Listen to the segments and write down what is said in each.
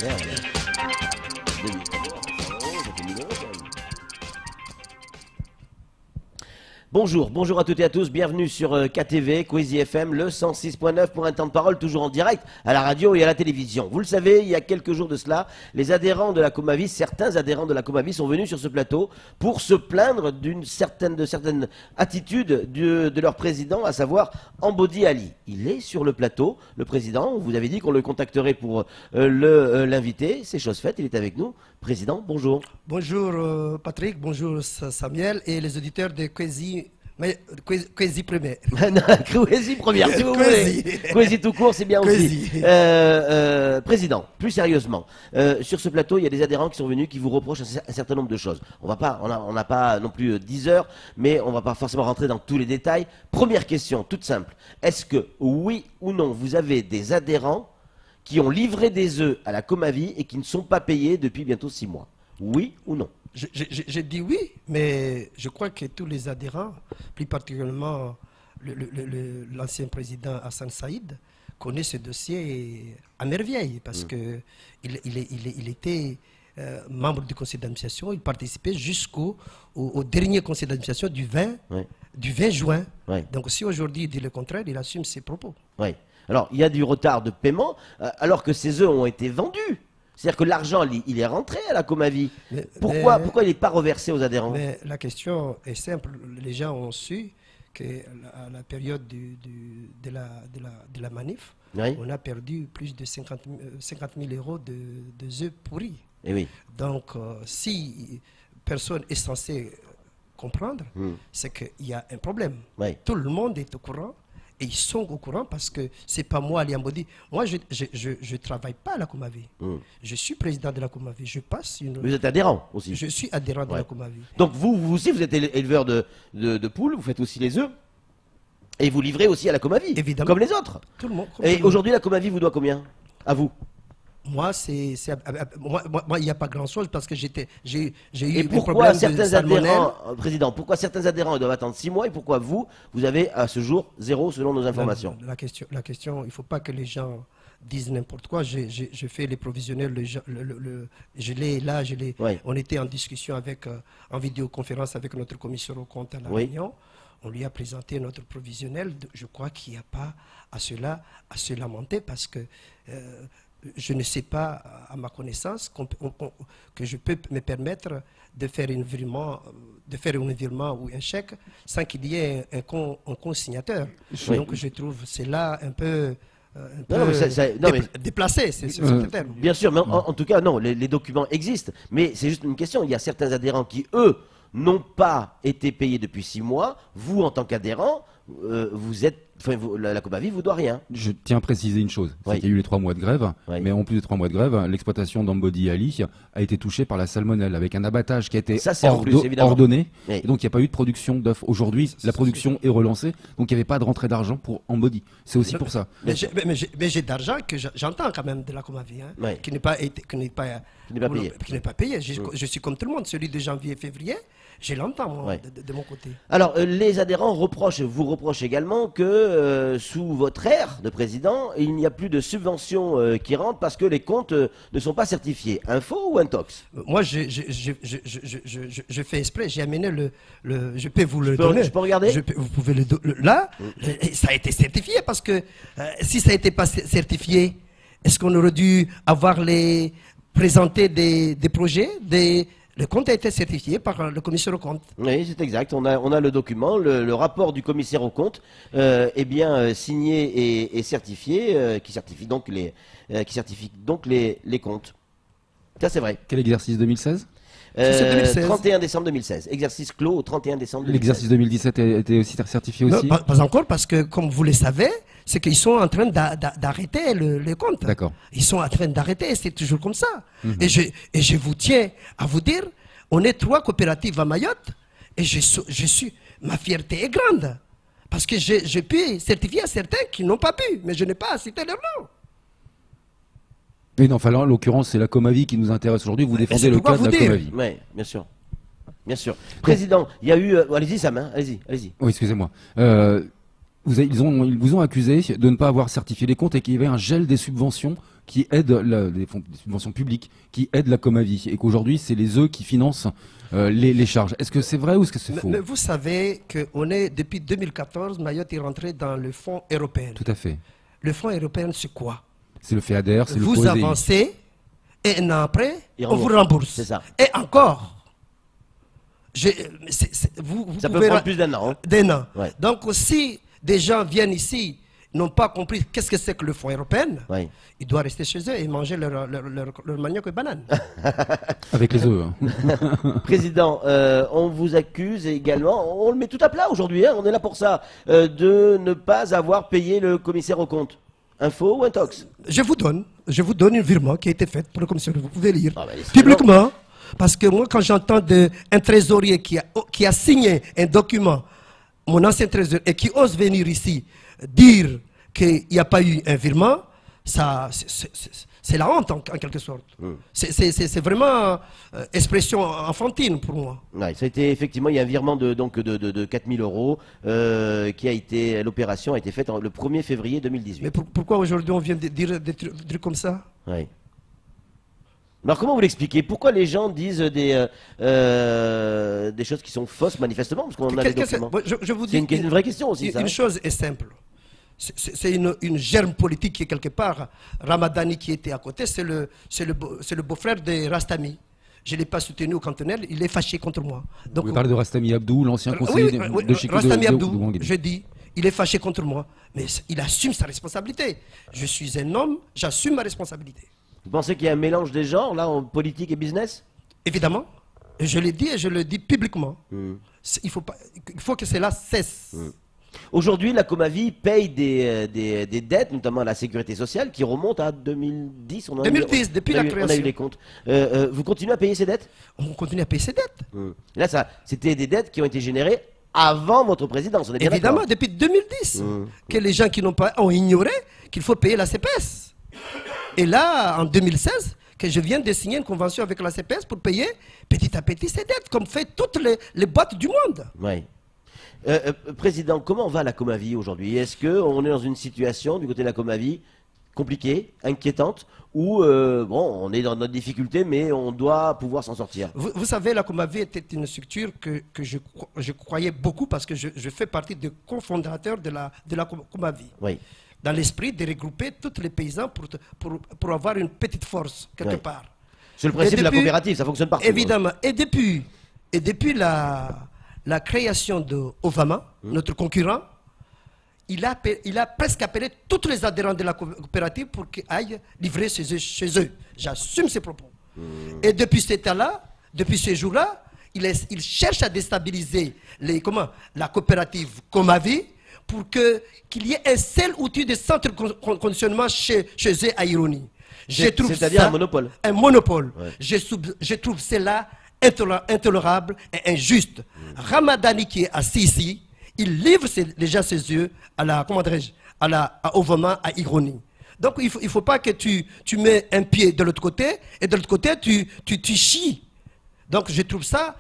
faire 2014, ça fait 1000 € quand même. Bonjour, bonjour à toutes et à tous, bienvenue sur KTV, Kwezi FM, le 106.9 pour un temps de parole toujours en direct à la radio et à la télévision. Vous le savez, il y a quelques jours de cela, les adhérents de la Comavis, certains adhérents de la Comavis sont venus sur ce plateau pour se plaindre d'une certaine attitude de leur président, à savoir Ambodi Ali. Il est sur le plateau, le président, on vous avait dit qu'on le contacterait pour l'inviter, c'est chose faite, il est avec nous. Président, bonjour. Bonjour Patrick, bonjour Samuel et les auditeurs de Kwezi. Mais Kwezi Premier. Kwezi Première, si vous voulez. Kwezi tout court, c'est bien aussi. Président, plus sérieusement, sur ce plateau, il y a des adhérents qui sont venus qui vous reprochent un certain nombre de choses. On n'a pas non plus 10 heures, mais on ne va pas forcément rentrer dans tous les détails. Première question, toute simple. Est-ce que, oui ou non, vous avez des adhérents qui ont livré des œufs à la Comavis et qui ne sont pas payés depuis bientôt 6 mois? Oui ou non? J'ai dit oui, mais je crois que tous les adhérents, plus particulièrement l'ancien président Hassan Saïd, connaissent ce dossier à merveille parce qu'il était membre du conseil d'administration, il participait jusqu'au dernier conseil d'administration du 20 juin. Oui. Donc si aujourd'hui il dit le contraire, il assume ses propos. Oui. Alors, il y a du retard de paiement alors que ces œufs ont été vendus. C'est-à-dire que l'argent, il est rentré à la Comavis. Pourquoi il n'est pas reversé aux adhérents? Mais la question est simple. Les gens ont su qu'à la période de la manif, oui, on a perdu plus de 50 000 € de œufs pourris. Et oui. Donc, si personne est censé comprendre, c'est qu'il y a un problème. Oui. Tout le monde est au courant. Et ils sont au courant parce que c'est pas moi, Ali Ambodi. Moi, je ne travaille pas à la Comavis. Je suis président de la Comavis. Je passe une... Vous êtes adhérent aussi? Je suis adhérent de la Comavis. Donc vous aussi, vous êtes éleveur de poules, vous faites aussi les œufs. Et vous livrez aussi à la Comavis, évidemment, comme les autres. Tout le monde. Et aujourd'hui, la Comavis vous doit combien? À vous? Moi, il n'y a pas grand-chose parce que j'ai eu et pourquoi certains adhérents, Président, pourquoi certains adhérents doivent attendre 6 mois et pourquoi vous avez à ce jour 0 selon nos informations? La question, il ne faut pas que les gens disent n'importe quoi. Je fais les provisionnels, je l'ai là, oui. On était en discussion en vidéoconférence avec notre commissaire aux comptes à la Réunion. On lui a présenté notre provisionnel. Je crois qu'il n'y a pas à se lamenter parce que je ne sais pas, à ma connaissance, que je peux me permettre de faire un virement ou un chèque sans qu'il y ait un consignateur. Oui. Donc je trouve cela un peu déplacé, c'est ce terme. Bien sûr, mais en tout cas, non, les documents existent. Mais c'est juste une question. Il y a certains adhérents qui, eux, n'ont pas été payés depuis 6 mois. Vous, en tant qu'adhérent, la Comavis vous doit rien. Je tiens à préciser une chose, c'est qu'il y a eu les 3 mois de grève, mais en plus des 3 mois de grève, l'exploitation d'Ambodi Ali a été touchée par la salmonelle avec un abattage qui a été ordonné, et donc il n'y a pas eu de production d'œufs. Aujourd'hui, la production est relancée, donc il n'y avait pas de rentrée d'argent pour Ambodi. C'est aussi pour ça. Mais j'ai d'argent que j'entends quand même de la Comavis, qui n'est pas payé. Je suis comme tout le monde, celui de janvier et février. Je l'entends de mon côté. Alors, les adhérents vous reprochent également que sous votre ère de président, il n'y a plus de subventions qui rentrent parce que les comptes ne sont pas certifiés. Un faux ou un tox? Moi, je fais exprès. J'ai amené je peux vous le donner. Je peux regarder? Vous pouvez le donner. Là, ça a été certifié parce que si ça n'était pas certifié, est-ce qu'on aurait dû présenter des projets, le compte a été certifié par le commissaire aux comptes. Oui, c'est exact. On a le document, le rapport du commissaire aux comptes est bien signé et certifié, qui certifie donc les comptes. Ça, c'est vrai. Quel exercice 2016? 31 décembre 2016. Exercice clos au 31 décembre 2016. L'exercice 2017 a été aussi certifié aussi? Non, pas encore, parce que, comme vous le savez, c'est qu'ils sont en train d'arrêter le compte. D'accord. Ils sont en train d'arrêter, c'est toujours comme ça. Et je vous tiens à vous dire, on est 3 coopératives à Mayotte, et ma fierté est grande. Parce que je peux certifier à certains qui n'ont pas pu, mais je n'ai pas à citer leur nom. Mais non, enfin, là, en l'occurrence, c'est la Comavis qui nous intéresse aujourd'hui. Vous défendez le cas de la Comavis. Oui, bien sûr. Bien sûr. Président, il y a eu... allez-y, Sam, hein, allez-y. Oui, excusez-moi. Ils vous ont accusé de ne pas avoir certifié les comptes et qu'il y avait un gel des subventions qui aident des subventions publiques, qui aident la Comavi, et qu'aujourd'hui c'est les eux qui financent les charges. Est-ce que c'est vrai ou est-ce que c'est faux? Mais vous savez que depuis 2014, Mayotte est rentré dans le fonds européen. Tout à fait. Le fonds européen, c'est quoi? C'est le FEADER, c'est le Vous avancez et un an après, on vous rembourse. C'est ça. Et encore. Ça peut prendre plus d'un an. D'un an. Ouais. Donc si des gens viennent ici, n'ont pas compris qu'est-ce que c'est que le fonds européen, ils doivent rester chez eux et manger leur manioc et banane. Avec les œufs. Président, on vous accuse également, on le met tout à plat aujourd'hui, hein, on est là pour ça, de ne pas avoir payé le commissaire aux comptes. Un faux ou un tox? Je vous donne un virement qui a été fait pour le commissaire, vous pouvez lire publiquement. Parce que moi, quand j'entends un trésorier qui a signé un document, mon ancien trésorier, et qui ose venir ici dire qu'il n'y a pas eu un virement, c'est la honte en quelque sorte. C'est vraiment expression enfantine pour moi. Ouais, ça a été effectivement, il y a un virement de 4 000 € qui a été, l'opération a été faite le 1er février 2018. Mais pourquoi aujourd'hui on vient de dire des trucs comme ça? Oui. Alors comment vous l'expliquez? Pourquoi les gens disent des choses qui sont fausses manifestement? Parce qu'on a des documents. Je vous dis c'est une vraie question aussi. Une chose est simple. C'est une germe politique qui est quelque part. Ramadani qui était à côté, c'est le beau-frère de Rastami. Je ne l'ai pas soutenu au cantonel, il est fâché contre moi. Donc, vous parlez de Rastami Abdou, l'ancien conseiller de Chico Rastami Abdou, je dis, il est fâché contre moi. Mais il assume sa responsabilité. Je suis un homme, j'assume ma responsabilité. Vous pensez qu'il y a un mélange des genres, là, en politique et business? Évidemment. Et je l'ai dit et je le dis publiquement. Il faut que cela cesse. Aujourd'hui, la Comavi paye des dettes, notamment à la sécurité sociale, qui remontent à 2010. 2010, depuis la création. On a eu les comptes. Vous continuez à payer ces dettes? On continue à payer ces dettes. Là, c'était des dettes qui ont été générées avant votre présidence. On est bien évidemment, depuis 2010, que les gens qui n'ont pas ont ignoré qu'il faut payer la CPS. Et là, en 2016, que je viens de signer une convention avec la CPS pour payer petit à petit ces dettes, comme fait toutes les boîtes du monde. Oui. Président, comment va la Comavi aujourd'hui? Est-ce qu'on est dans une situation du côté de la Comavi compliquée, inquiétante, où bon, on est dans notre difficulté, mais on doit pouvoir s'en sortir? Vous savez, la Comavi était une structure que je croyais beaucoup parce que je fais partie des cofondateurs de la Comavi. Oui. Dans l'esprit de regrouper tous les paysans pour avoir une petite force quelque part. C'est le principe de la coopérative, ça fonctionne partout. Évidemment. Et depuis la création de Ovama, notre concurrent, il a presque appelé tous les adhérents de la coopérative pour qu'ils aillent livrer chez eux. J'assume ces propos. Et depuis ce temps-là, depuis ces jours-là, il cherche à déstabiliser la coopérative Comavi pour qu'il y ait un seul outil de centre de conditionnement chez eux à Ironi. C'est-à-dire un monopole. Un monopole. Ouais. Je trouve cela intolérable et injuste. Ramadani qui est assis ici, il livre déjà ses yeux à Ovama, à Ironi. Donc il ne faut pas que tu mets un pied de l'autre côté et de l'autre côté tu chies. Donc je trouve ça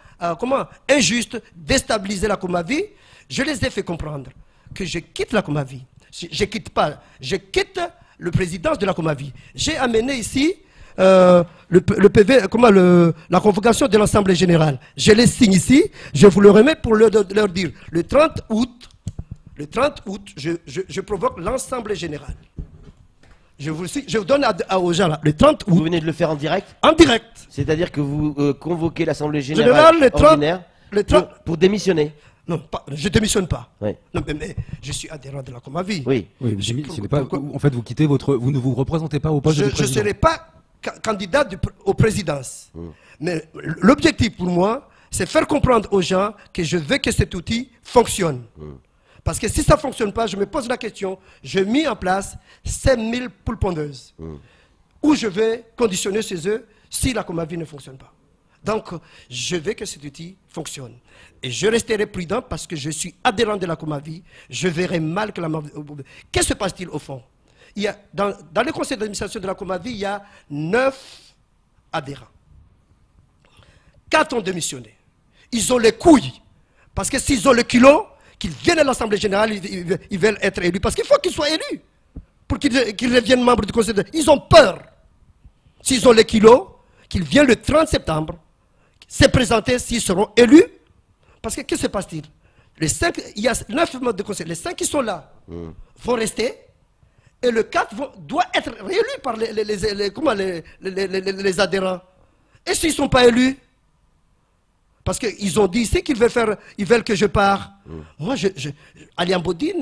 injuste, déstabiliser la Comavi. Je les ai fait comprendre que je quitte la Comavi. Je quitte le présidence de la Comavi. J'ai amené ici le PV, la convocation de l'Assemblée générale. Je les signe ici, je vous le remets pour leur dire, le 30 août, je provoque l'Assemblée générale. Je vous donne aux gens là, le 30 août. Vous venez de le faire en direct? En direct. C'est-à-dire que vous convoquez l'Assemblée générale ordinaire pour démissionner? Non, je ne démissionne pas. Oui. Non, mais je suis adhérent de la Comavi. Oui, en fait, vous quittez vous ne vous représentez pas au poste de président. Je ne serai pas candidat aux présidences. Mais l'objectif pour moi, c'est faire comprendre aux gens que je veux que cet outil fonctionne. Parce que si ça ne fonctionne pas, je me pose la question, je mets en place 5000 poules pondeuses. Où je vais conditionner chez eux si la Comavi ne fonctionne pas. Donc, je veux que cet outil fonctionne. Et je resterai prudent parce que je suis adhérent de la Comavi. Je verrai mal que la... Qu'est-ce qui se passe-t-il au fond? Dans le conseil d'administration de la Comavi, il y a 9 adhérents. 4 ont démissionné. Ils ont les couilles. Parce que s'ils ont le kilo, qu'ils viennent à l'Assemblée générale, ils veulent être élus. Parce qu'il faut qu'ils soient élus. pour qu'ils deviennent membres du conseil d'administration. Ils ont peur. S'ils ont les kilos, qu'ils viennent le 30 septembre, se présenter s'ils seront élus. Parce que qu'est-ce qui se passe-t-il? Il y a 9 membres de conseil. Les 5 qui sont là vont rester. Et le 4 doit être réélu par les adhérents. Et s'ils ne sont pas élus? Parce qu'ils ont dit ici qu'ils veulent que je parte. Moi, Alian Bodi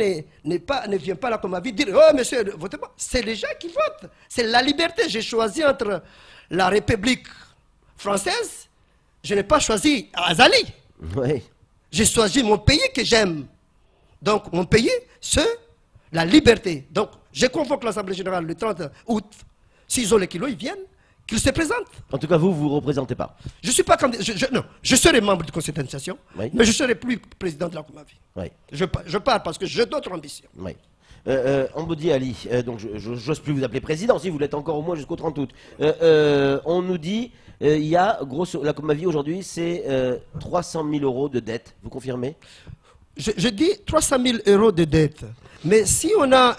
ne vient pas là comme avis dire « Oh, monsieur, votez pas ». C'est les gens qui votent. C'est la liberté. J'ai choisi entre la République française. Je n'ai pas choisi Azali. Oui. J'ai choisi mon pays que j'aime. Donc, mon pays, c'est la liberté. Donc, je convoque l'Assemblée générale le 30 août. S'ils ont les kilos, ils viennent. Qu'ils se présentent. En tout cas, vous ne représentez pas. Je ne suis pas candidat. Non, je serai membre du conseil d'administration, mais je ne serai plus président de la Komavi. Oui. Je pars parce que j'ai d'autres ambitions. Oui. Ambodi Ali, donc je n'ose plus vous appeler président, si vous l'êtes encore au moins jusqu'au 30 août. On nous dit, il y a, la Komavi aujourd'hui, c'est 300 000 euros de dette. Vous confirmez? Je dis 300 000 euros de dette. Mais si on a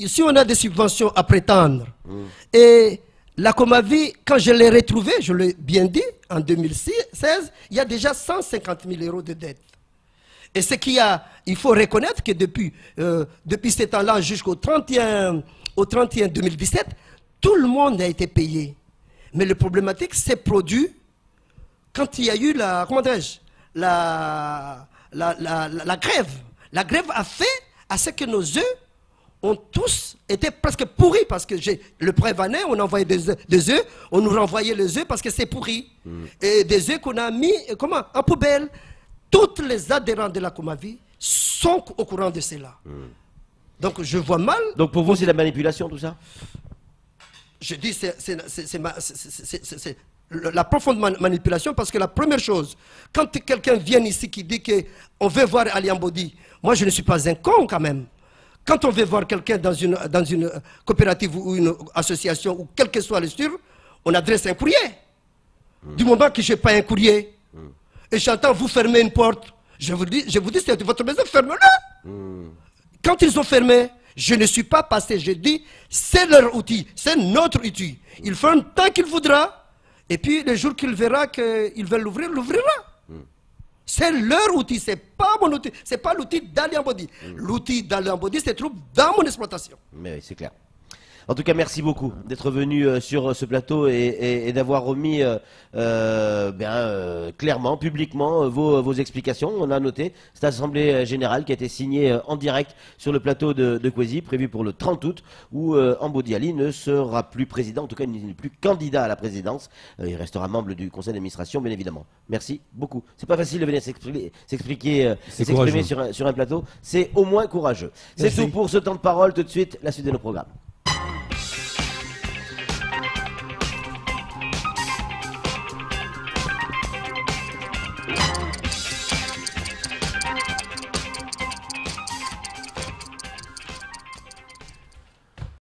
si on a des subventions à prétendre, et la Komavi, quand je l'ai retrouvée, je l'ai bien dit, en 2016, il y a déjà 150 000 euros de dette. Et ce qu'il y a, il faut reconnaître que depuis ce temps-là jusqu'au 31 2017, tout le monde a été payé. Mais le problématique s'est produit quand il y a eu la grève. La grève a fait à ce que nos œufs ont tous été presque pourris parce que le prévanait, on envoyait des œufs, on nous renvoyait les œufs parce que c'est pourri. Et des œufs qu'on a mis en poubelle. Tous les adhérents de la Komavi sont au courant de cela. Donc je vois mal. Donc pour vous, c'est la manipulation tout ça? Je dis c'est la profonde manipulation parce que la première chose, quand quelqu'un vient ici qui dit qu'on veut voir Alian Bodi, moi je ne suis pas un con quand même. Quand on veut voir quelqu'un dans une coopérative ou une association ou quel que soit le structure, on adresse un courrier. Du moment que je n'ai pas un courrier, et j'entends vous fermer une porte, je vous dis c'est votre maison, fermez-la. Quand ils ont fermé, je ne suis pas passé, je dis c'est leur outil, c'est notre outil. Il ferme tant qu'il voudra, et puis le jour qu'il verra qu'ils veulent l'ouvrir, l'ouvrira. C'est leur outil, c'est pas mon outil, c'est pas l'outil d'Alian Bodi. L'outil d'Alian Bodi se trouve dans mon exploitation. Mais oui, c'est clair. En tout cas, merci beaucoup d'être venu sur ce plateau et d'avoir remis clairement, publiquement vos explications. On a noté cette assemblée générale qui a été signée en direct sur le plateau de Kwezi, prévue pour le 30 août, où Ambodi Ali ne sera plus président, en tout cas il n'est plus candidat à la présidence. Il restera membre du conseil d'administration, bien évidemment. Merci beaucoup. C'est pas facile de venir s'exprimer sur un plateau. C'est au moins courageux. C'est tout pour ce temps de parole. Tout de suite, la suite de nos programmes.